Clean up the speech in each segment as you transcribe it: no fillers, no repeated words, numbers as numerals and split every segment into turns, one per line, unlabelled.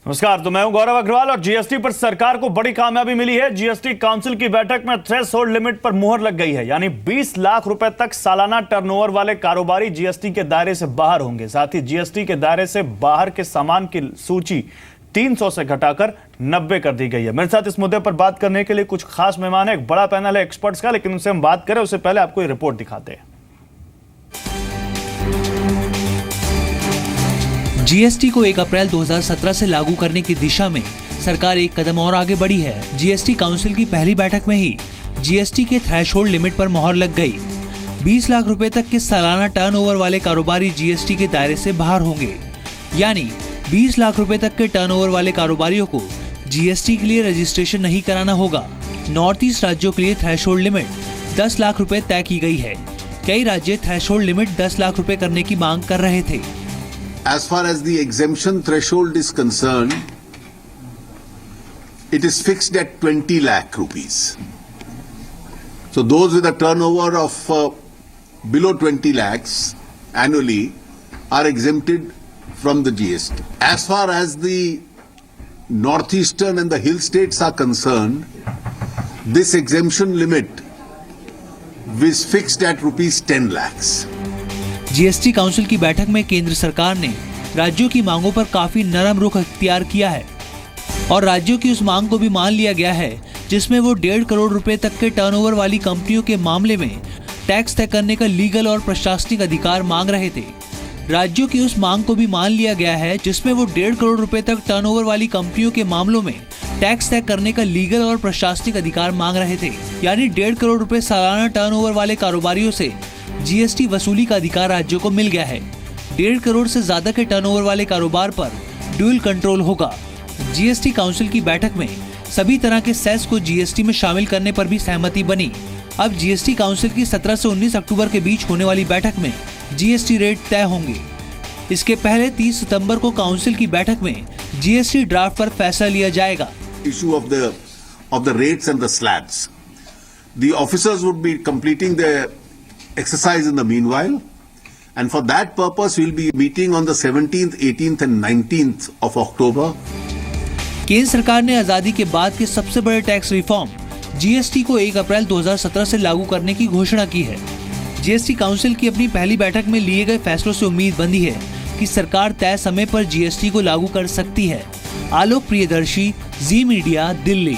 नमस्कार, तो मैं हूं गौरव अग्रवाल और जीएसटी पर सरकार को बड़ी कामयाबी मिली है। जीएसटी काउंसिल की बैठक में थ्रेशोल्ड लिमिट पर मुहर लग गई है, यानी 20 लाख रुपए तक सालाना टर्नओवर वाले कारोबारी जीएसटी के दायरे से बाहर होंगे। साथ ही जीएसटी के दायरे से बाहर के सामान की सूची 300 से घटाकर 90 कर दी गई है। मेरे साथ इस मुद्दे पर बात करने के लिए कुछ खास मेहमान है, एक बड़ा पैनल है एक्सपर्ट्स का, लेकिन उनसे हम बात करें उससे पहले आपको ये रिपोर्ट दिखाते हैं।
जीएसटी को 1 अप्रैल 2017 से लागू करने की दिशा में सरकार एक कदम और आगे बढ़ी है। जीएसटी काउंसिल की पहली बैठक में ही जीएसटी के थ्रेशोल्ड लिमिट पर मुहर लग गई। 20 लाख रुपए तक के सालाना टर्नओवर वाले कारोबारी जीएसटी के दायरे से बाहर होंगे, यानी 20 लाख रुपए तक के टर्नओवर वाले कारोबारियों को जीएसटी के लिए रजिस्ट्रेशन नहीं कराना होगा। नॉर्थ ईस्ट राज्यों के लिए थ्रेशोल्ड लिमिट 10 लाख रुपए तय की गई है। कई राज्य थ्रेशोल्ड लिमिट 10 लाख रुपए करने की मांग कर रहे थे।
As far as the exemption threshold is concerned, it is fixed at 20 lakh rupees. So those with a turnover of below 20 lakhs annually are exempted from the GST. As far as the northeastern and the hill states are concerned, this exemption limit is fixed at rupees 10 lakhs.
GST council की बैठक में केंद्र सरकार ने राज्यों की मांगों पर काफी नरम रुख इख्तियार किया है और राज्यों की उस मांग को भी मान लिया गया है जिसमें वो 1.5 करोड़ रुपए तक के टर्नओवर वाली कंपनियों के मामले में टैक्स तय करने का लीगल और प्रशासनिक अधिकार मांग रहे थे। राज्यों की उस मांग को भी मान लिया गया है जिसमें वो 1.5 करोड़ रुपए तक टर्नओवर वाली कंपनियों के मामलों में टैक्स तय करने का लीगल और प्रशासनिक अधिकार मांग रहे थे, यानी 1.5 करोड़ रुपए सालाना टर्नओवर वाले कारोबारियों से जीएसटी वसूली का अधिकार राज्यों को मिल गया है। 1.5 करोड़ से ज्यादा के टर्नओवर वाले कारोबार पर ड्यूल कंट्रोल होगा। जीएसटी काउंसिल की बैठक में सभी तरह के सेस को जीएसटी में शामिल करने पर भी सहमति बनी। अब जीएसटी काउंसिल की 17 से 19 अक्टूबर के बीच होने वाली बैठक में जीएसटी रेट तय होंगे। इसके पहले 30 सितंबर को काउंसिल की बैठक में जीएसटी ड्राफ्ट पर फैसला लिया जाएगा।
Issue of the rates and the slabs. The officers would be completing their exercise in the meanwhile, and for that purpose we'll be meeting on the 17th, 18th and 19th of October.
केंद्र सरकार ने आजादी के बाद के सबसे बड़े tax reform GST को 1 अप्रैल 2017 से लागू करने की घोषणा की है। जीएसटी काउंसिल की अपनी पहली बैठक में लिए गए फैसलों से उम्मीद बंधी है कि सरकार तय समय पर जीएसटी को लागू कर सकती है। आलोक प्रियदर्शी, जी मीडिया, दिल्ली।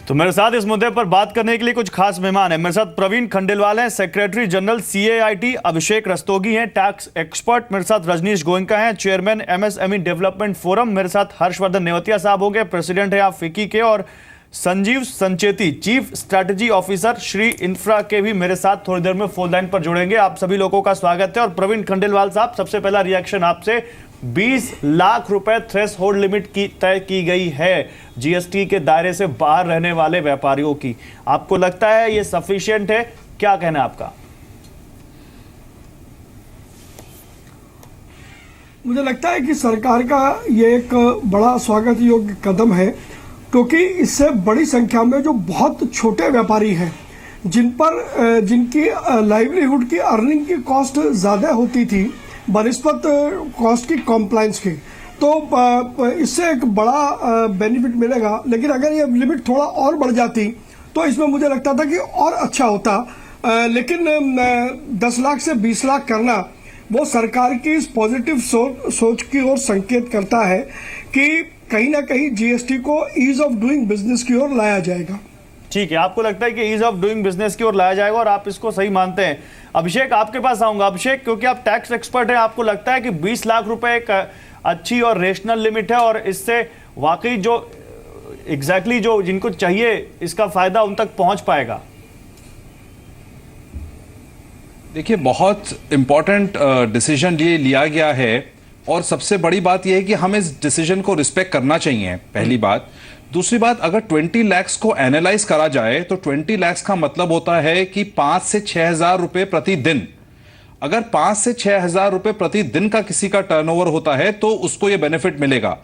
तो मेरे साथ इस मुद्दे पर बात करने के लिए कुछ खास मेहमान हैं। मेरे साथ प्रवीण खंडेलवाल हैं, सेक्रेटरी जनरल सीएआईटी, अभिषेक रस्तोगी हैं, टैक्स एक्सपर्ट, मेरे साथ रजनीश गोयनका हैं, चेयरमैन एमएसएमई डेवलपमेंट फोरम, मेरे साथ हर्षवर्धन नेवतिया साहब हो गए, प्रेसिडेंट है आप फिक्की के, और Sanjeev Sancheti, chief strategy officer Shri infra के भी मेरे साथ थोड़ी देर में फोन लाइन पर जुड़ेंगे। आप सभी लोगों का स्वागत है। और प्रवीण खंडेलवाल साहब, सबसे पहला रिएक्शन आपसे। 20 लाख रुपए थ्रेशोल्ड लिमिट की तय की गई है जीएसटी के दायरे से बाहर रहने वाले व्यापारियों की, आपको लगता है ये सफिशिएंट है? क्या कहना है आपका?
मुझे लगता है कि सरकार का ये एक बड़ा स्वागत योग्य कदम है, क्योंकि इससे बड़ी संख्या में जो बहुत छोटे व्यापारी हैं जिनकी लाइवलीहुड की अर्निंग की कॉस्ट ज़्यादा होती थी बनिस्बत कॉस्ट की कॉम्प्लायंस की, तो इससे एक बड़ा बेनिफिट मिलेगा। लेकिन अगर ये लिमिट थोड़ा और बढ़ जाती तो इसमें मुझे लगता था कि और अच्छा होता, लेकिन 10 लाख से 20 लाख करना वो सरकार की इस पॉजिटिव सोच की ओर संकेत करता है कि कहीं ना कहीं जीएसटी को ईज ऑफ डूइंग बिजनेस की ओर लाया जाएगा।
ठीक है, आपको लगता है कि ईज ऑफ डूइंग बिजनेस की ओर लाया जाएगा और आप इसको सही मानते हैं। अभिषेक, आपके पास आऊंगा। अभिषेक, क्योंकि आप टैक्स एक्सपर्ट हैं, आपको लगता है कि 20 लाख रुपए एक अच्छी और रेशनल लिमिट है और इससे वाकई जो एग्जैक्टली जो जिनको चाहिए इसका फायदा उन तक पहुंच पाएगा?
देखिए, बहुत इंपॉर्टेंट डिसीजन ये लिया गया है और सबसे बड़ी बात यह है कि हमें इस डिसीजन को रिस्पेक्ट करना चाहिए, पहली बात। दूसरी बात, अगर 20 लाख को एनालाइज करा जाए तो 20 लाख का मतलब होता है कि 5 से 6 हजार रुपए प्रतिदिन। अगर 5 से 6 हजार रुपए प्रतिदिन का किसी का टर्नओवर होता है तो उसको यह बेनिफिट मिलेगा।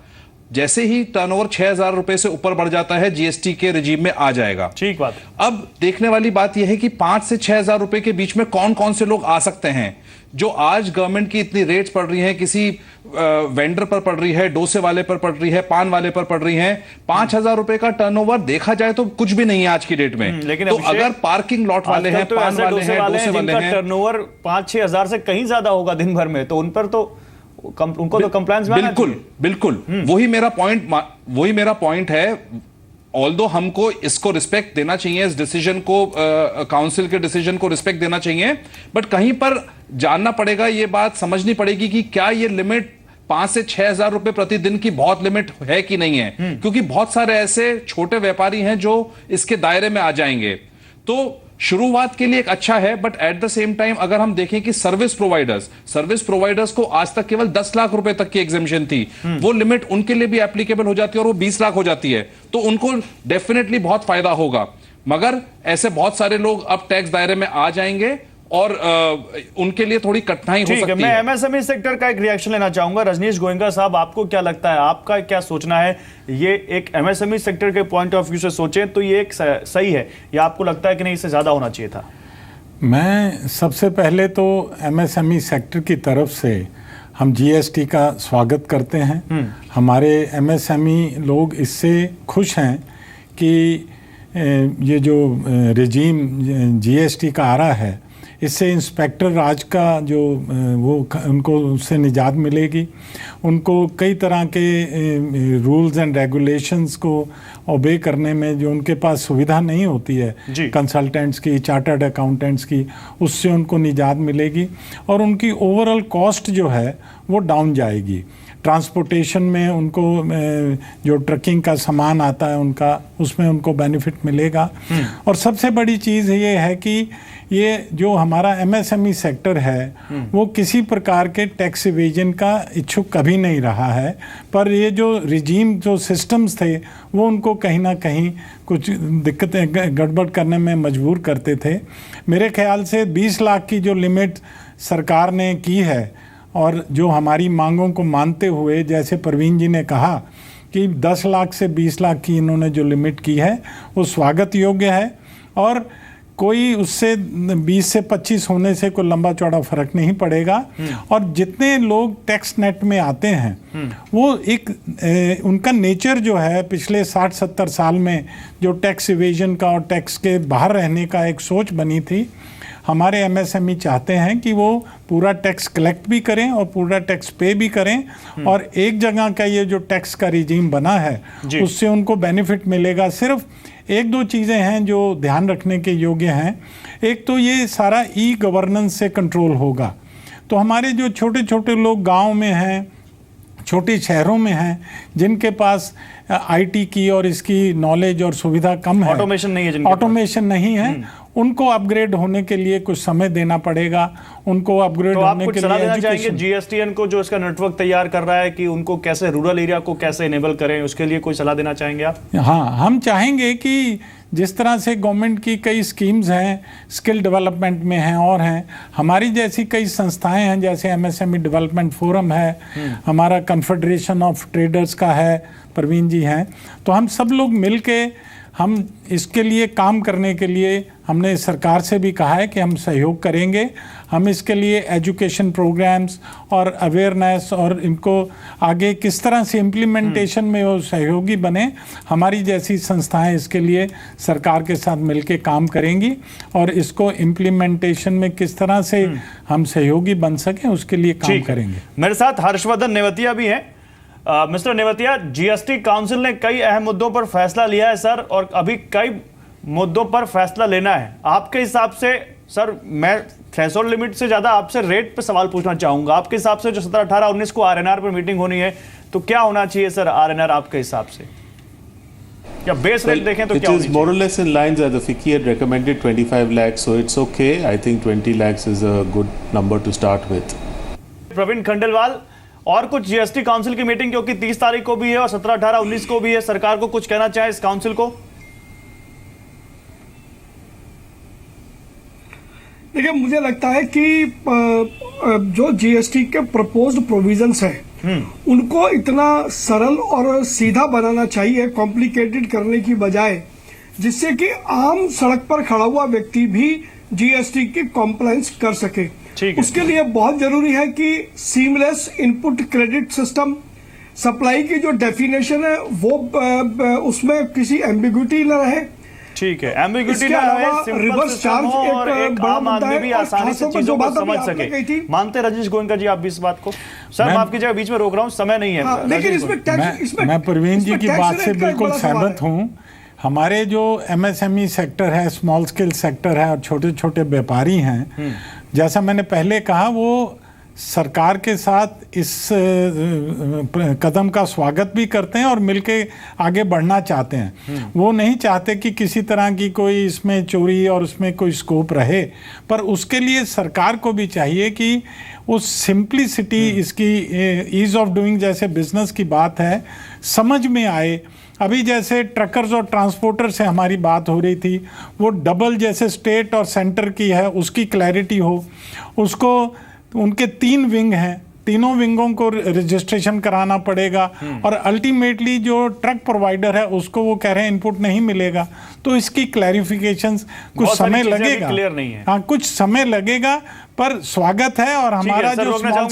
जैसे ही टर्नओवर 6,000 रुपए से ऊपर बढ़ जाता है जीएसटी के रिजीम में आ जाएगा।
ठीक बात।
अब देखने वाली बात यह है कि 5 से 6,000 रुपए के बीच में कौन कौन से लोग आ सकते हैं। जो आज गवर्नमेंट की इतनी रेट्स पड़ रही हैं, किसी वेंडर पर पड़ रही है, डोसे वाले पर पड़ रही है, पान वाले पर पड़ रही है, 5,000 रुपए का टर्नओवर देखा जाए तो कुछ भी नहीं है आज की डेट में।
लेकिन
तो अगर पार्किंग लॉट वाले हैं,
तो
पान वाले हैं, डोसे वाले हैं,
टर्नओवर 5-6 हजार से कहीं ज्यादा होगा दिन भर में, तो उन पर तो उनको तो कंप्लायंस में
बिल्कुल बिल्कुल वही मेरा पॉइंट है। ऑल्दो हमको इसको रिस्पेक्ट देना चाहिए, इस डिसीजन को, काउंसिल के डिसीजन को रिस्पेक्ट देना चाहिए, बट कहीं पर जानना पड़ेगा, ये बात समझनी पड़ेगी कि क्या ये लिमिट 5 से 6,000 रुपए प्रतिदिन की बहुत लिमिट है कि नहीं है, क्योंकि बहुत सारे ऐसे छोटे व्यापारी हैं जो इसके दायरे में आ जाएंगे। तो शुरुआत के लिए एक अच्छा है, but at the same time अगर हम देखें कि सर्विस प्रोवाइडर्स को आज तक केवल 10 लाख रुपए तक की एग्जेम्पशन थी, वो लिमिट उनके लिए भी एप्लीकेबल हो जाती है और वो 20 लाख हो जाती है, तो उनको डेफिनेटली बहुत फायदा होगा। मगर ऐसे बहुत सारे लोग अब टैक्स दायरे में आ जाएंगे और उनके लिए थोड़ी कठिनाई हो सकती है।
मैं एमएसएमई सेक्टर का एक रिएक्शन लेना चाहूंगा। रजनीश गोयनका साहब, आपको क्या लगता है, आपका क्या सोचना है? ये एक एमएसएमई सेक्टर के पॉइंट ऑफ व्यू से सोचें तो ये एक सही है, या आपको लगता है कि नहीं इससे ज्यादा होना चाहिए था?
मैं सबसे पहले तो एमएसएमई सेक्टर की तरफ से हम जीएसटी का स्वागत करते हैं। हमारे एमएसएमई लोग इससे खुश हैं कि ये जो रिजीम जीएसटी का आ रहा है, इससे इंस्पेक्टर राज का जो वो उनको उससे निजात मिलेगी। उनको कई तरह के रूल्स एंड रेगुलेशंस को ओबे करने में जो उनके पास सुविधा नहीं होती है, कंसल्टेंट्स की, चार्टर्ड अकाउंटेंट्स की, उससे उनको निजात मिलेगी और उनकी ओवरऑल कॉस्ट जो है वो डाउन जाएगी। ट्रांसपोर्टेशन में उनको जो ट्रकिंग का सामान आता है उनका, उसमें उनको बेनिफिट मिलेगा। और सबसे बड़ी चीज़ ये है कि ये जो हमारा एमएसएमई सेक्टर है वो किसी प्रकार के टैक्स इवेजन का इच्छुक कभी नहीं रहा है, पर ये जो रिजीम जो सिस्टम्स थे वो उनको कहीं ना कहीं कुछ दिक्कतें गड़बड़ करने में मजबूर करते थे। मेरे ख्याल से 20 लाख की जो लिमिट सरकार ने की है और जो हमारी मांगों को मानते हुए, जैसे प्रवीण जी ने कहा कि 10 लाख से 20 लाख की इन्होंने जो लिमिट की है वो स्वागत योग्य है और कोई उससे 20 से 25 होने से कोई लंबा चौड़ा फर्क नहीं पड़ेगा। और जितने लोग टैक्स नेट में आते हैं वो एक उनका नेचर जो है पिछले 60-70 साल में जो टैक्स इवेजन का और टैक्स के बाहर रहने का एक सोच बनी थी, हमारे एमएसएमई चाहते हैं कि वो पूरा टैक्स कलेक्ट भी करें और पूरा टैक्स पे भी करें और एक जगह का ये जो टैक्स का रिजीम बना है उससे उनको बेनिफिट मिलेगा। सिर्फ एक दो चीज़ें हैं जो ध्यान रखने के योग्य हैं। एक तो ये सारा ई गवर्नेंस से कंट्रोल होगा, तो हमारे जो छोटे छोटे लोग गांव में हैं, छोटे शहरों में हैं, जिनके पास आईटी की और इसकी नॉलेज और सुविधा कम है,
ऑटोमेशन नहीं है, उनको अपग्रेड होने के लिए कुछ समय देना पड़ेगा। उनको अपग्रेड होने के लिए देना चाहेंगे जीएसटीएन को जो इसका नेटवर्क तैयार कर रहा है कि उनको कैसे रूरल एरिया को कैसे इनेबल करें, उसके लिए कोई सलाह देना चाहेंगे आप?
हाँ, हम चाहेंगे कि जिस तरह से गवर्नमेंट की कई स्कीम्स हैं, स्किल डेवलपमेंट में हैं और हैं, हमारी जैसी कई संस्थाएं हैं, जैसे एमएसएमई डेवलपमेंट फोरम है, हमारा कन्फेडरेशन ऑफ ट्रेडर्स का है, प्रवीण जी हैं, तो हम सब लोग मिल के हम इसके लिए काम करने के लिए हमने सरकार से भी कहा है कि हम सहयोग करेंगे। हम इसके लिए एजुकेशन प्रोग्राम्स और अवेयरनेस और इनको आगे किस तरह से इम्प्लीमेंटेशन में वो सहयोगी बने, हमारी जैसी संस्थाएं इसके लिए सरकार के साथ मिलके काम करेंगी और इसको इम्प्लीमेंटेशन में किस तरह से हम सहयोगी बन सकें उसके लिए काम करेंगे।
मेरे साथ हर्षवर्धन नेवतिया भी हैं। मिस्टर नेवतिया, जीएसटी काउंसिल ने कई अहम मुद्दों पर फैसला लिया है सर, और अभी कई मुद्दों पर फैसला लेना है। आपके हिसाब से सर, मैं थ्रेशोल्ड लिमिट से ज्यादा आपसे रेट पे सवाल पूछना चाहूंगा। आपके हिसाब से जो 17, 18, 19 को आरएनआर पर मीटिंग होनी है, तो क्या होना चाहिए सर आरएनआर आपके हिसाब से, या बेस रेट देखें तो क्या होना चाहिए?
It is more or less in lines as the FICCI had recommended 25 lakhs, so it's okay. I think 20 lakhs is a good number to start with.
Praveen Khandelwal, और कुछ जीएसटी काउंसिल की मीटिंग क्योंकि 30 तारीख को भी है और 17, 18, 19 को भी है, सरकार को कुछ कहना चाहे इस काउंसिल को?
देखिए, मुझे लगता है कि जो जीएसटी के प्रपोज्ड प्रोविजंस हैं उनको इतना सरल और सीधा बनाना चाहिए, कॉम्प्लिकेटेड करने की बजाय, जिससे कि आम सड़क पर खड़ा हुआ व्यक्ति भी जीएसटी की कॉम्प्लायंस कर सके।
ठीक है।
उसके लिए बहुत जरूरी है कि seamless input credit system, supply की जो डेफिनेशन है वो उसमें किसी एम्बिग्यूटी न रहे।
ठीक है, एम्बिग्यूटी
इसके
ना
अलावा
रहे, सिंपल
रिवर्स
सिस्टम
चार्ज
हो और
एक
एक
बड़ा
आम
मुद्दा
आदमी
है।
भी
और
आसानी से
खासतौर पर
चीजों
जो
को
बात अभी
समझ
आपने
सके।
कही थी,
मानते हैं रजनीश गोयनका जी आप भी इस बात को? सर मैं आपकी जगह बीच में रोक रहा हूँ, समय नहीं है।
हाँ, लेकिन इसमें टैक्स,
मैं प्रवीण जी की बात से बिल्कुल
सवाल
सहमत
है।
हूँ। हमारे जो एमएसएमई सेक्टर है, स्मॉल स्केल सेक्टर है और छोटे छोटे व्यापारी हैं, जैसा मैंने पहले कहा, वो सरकार के साथ इस कदम का स्वागत भी करते हैं और मिलके आगे बढ़ना चाहते हैं। वो नहीं चाहते कि किसी तरह की कोई इसमें चोरी और उसमें कोई स्कोप रहे, पर उसके लिए सरकार को भी चाहिए कि उस सिंप्लिसिटी, इसकी ईज ऑफ डूइंग जैसे बिजनेस की बात है, समझ में आए। अभी जैसे ट्रकर्स और ट्रांसपोर्टर से हमारी बात हो रही थी, वो डबल जैसे स्टेट और सेंटर की है, उसकी क्लैरिटी हो। उसको उनके 3 विंग हैं, तीनों विंगों को रजिस्ट्रेशन कराना पड़ेगा और अल्टीमेटली जो ट्रक प्रोवाइडर है उसको वो कह रहे हैं इनपुट नहीं मिलेगा। तो इसकी क्लैरिफिकेशंस कुछ समय लगेगा,
क्लियर नहीं है।
हाँ, कुछ समय लगेगा, पर स्वागत है। और हमारा जो